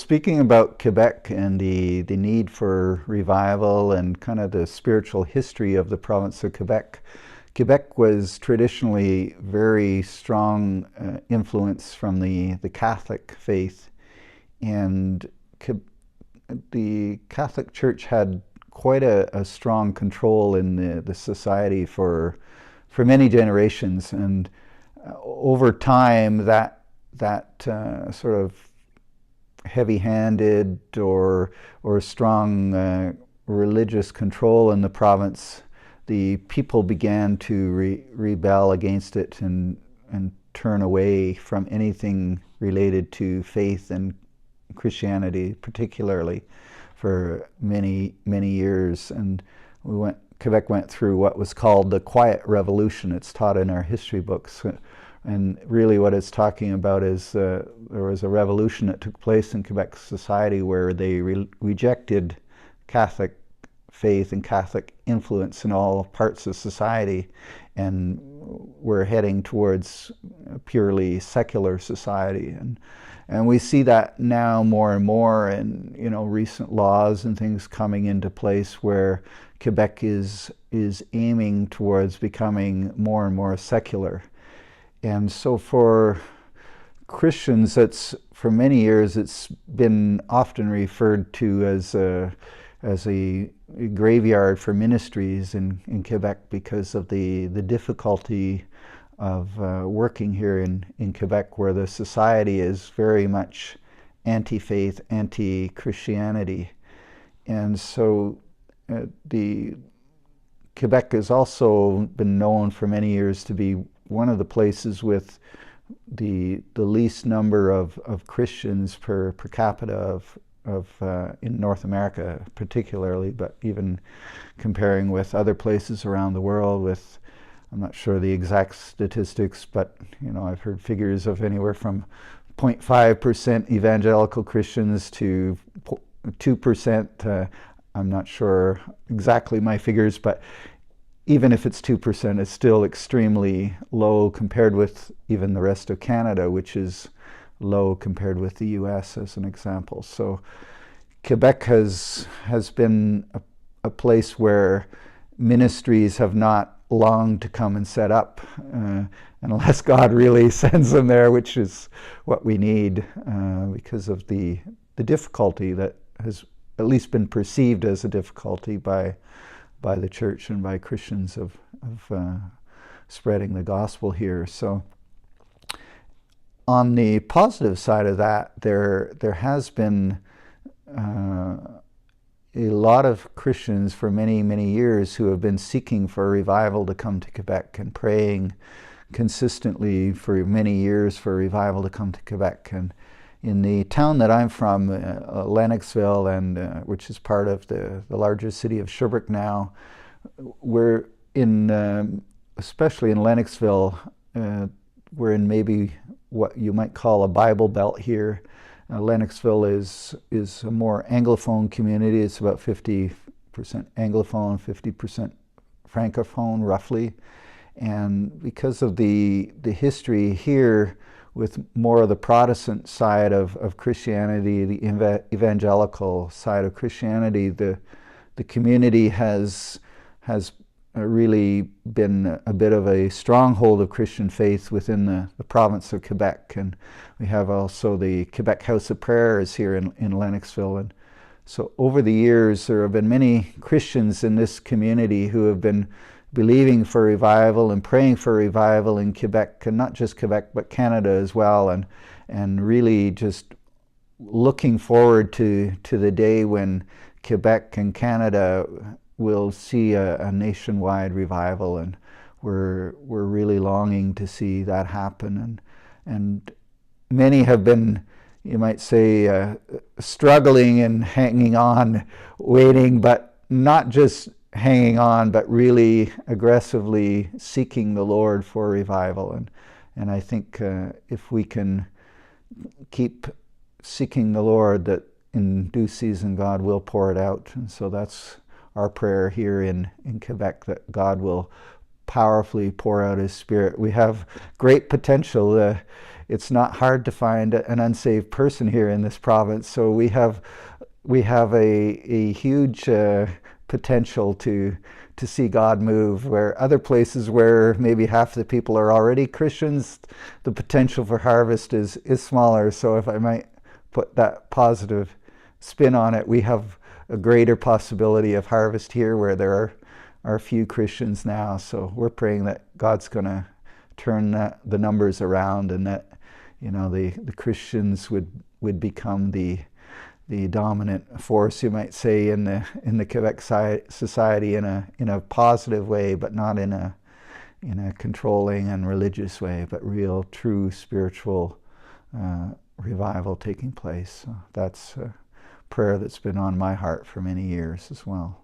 speaking about Quebec and the need for revival and kind of the spiritual history of the province of Quebec, Quebec was traditionally very strong influence from the Catholic faith, and the Catholic Church had quite a strong control in the society for many generations, and over time that sort of heavy-handed or strong religious control in the province, the people began to rebel against it and turn away from anything related to faith and Christianity, particularly, for many years. And Quebec went through what was called the Quiet Revolution. It's taught in our history books. And really what it's talking about is there was a revolution that took place in Quebec society where they rejected Catholic faith and Catholic influence in all parts of society, and were heading towards a purely secular society. And we see that now more and more in recent laws and things coming into place where Quebec is aiming towards becoming more and more secular. And so for Christians, for many years it's been often referred to as a graveyard for ministries in Quebec because of the difficulty of working here in Quebec, where the society is very much anti-faith, anti-Christianity. And so the Quebec has also been known for many years to be one of the places with the least number of Christians per capita in North America particularly, but even comparing with other places around the world with, I'm not sure the exact statistics, but I've heard figures of anywhere from 0.5% evangelical Christians to 2%. I'm not sure exactly my figures, but even if it's 2%, it's still extremely low compared with even the rest of Canada, which is low compared with the US, as an example. So Quebec has been a place where ministries have not longed to come and set up, unless God really sends them there, which is what we need, because of the difficulty that has at least been perceived as a difficulty by the church and by Christians of spreading the gospel here. So on the positive side of that, there has been a lot of Christians for many years who have been seeking for a revival to come to Quebec and praying consistently for many years for a revival to come to Quebec. And in the town that I'm from, Lennoxville, and which is part of the larger city of Sherbrooke now, we're in, especially in Lennoxville, we're in maybe what you might call a Bible Belt here. Lennoxville is a more Anglophone community. It's about 50% Anglophone, 50% Francophone, roughly. And because of the history here, with more of the Protestant side of Christianity, the evangelical side of Christianity, the community has really been a bit of a stronghold of Christian faith within the province of Quebec. And we have also the Quebec House of Prayers here in Lennoxville. And so over the years, there have been many Christians in this community who have been believing for revival and praying for revival in Quebec, and not just Quebec, but Canada as well, and really just looking forward to the day when Quebec and Canada will see a nationwide revival, and we're really longing to see that happen. And many have been, you might say, struggling and hanging on, waiting, but not just hanging on, but really aggressively seeking the Lord for revival. And I think if we can keep seeking the Lord, that in due season God will pour it out. And so that's our prayer here in Quebec, that God will powerfully pour out His Spirit. We have great potential. It's not hard to find an unsaved person here in this province, so we have a huge potential to see God move, where other places where maybe half the people are already Christians, the potential for harvest is smaller. So if I might put that positive spin on it, we have a greater possibility of harvest here where there are few Christians now. So we're praying that God's going to turn the numbers around, and that, you know, the Christians would become the dominant force, you might say, in the Quebec society in a positive way, but not in a controlling and religious way, but real, true spiritual revival taking place. So that's a prayer that's been on my heart for many years as well.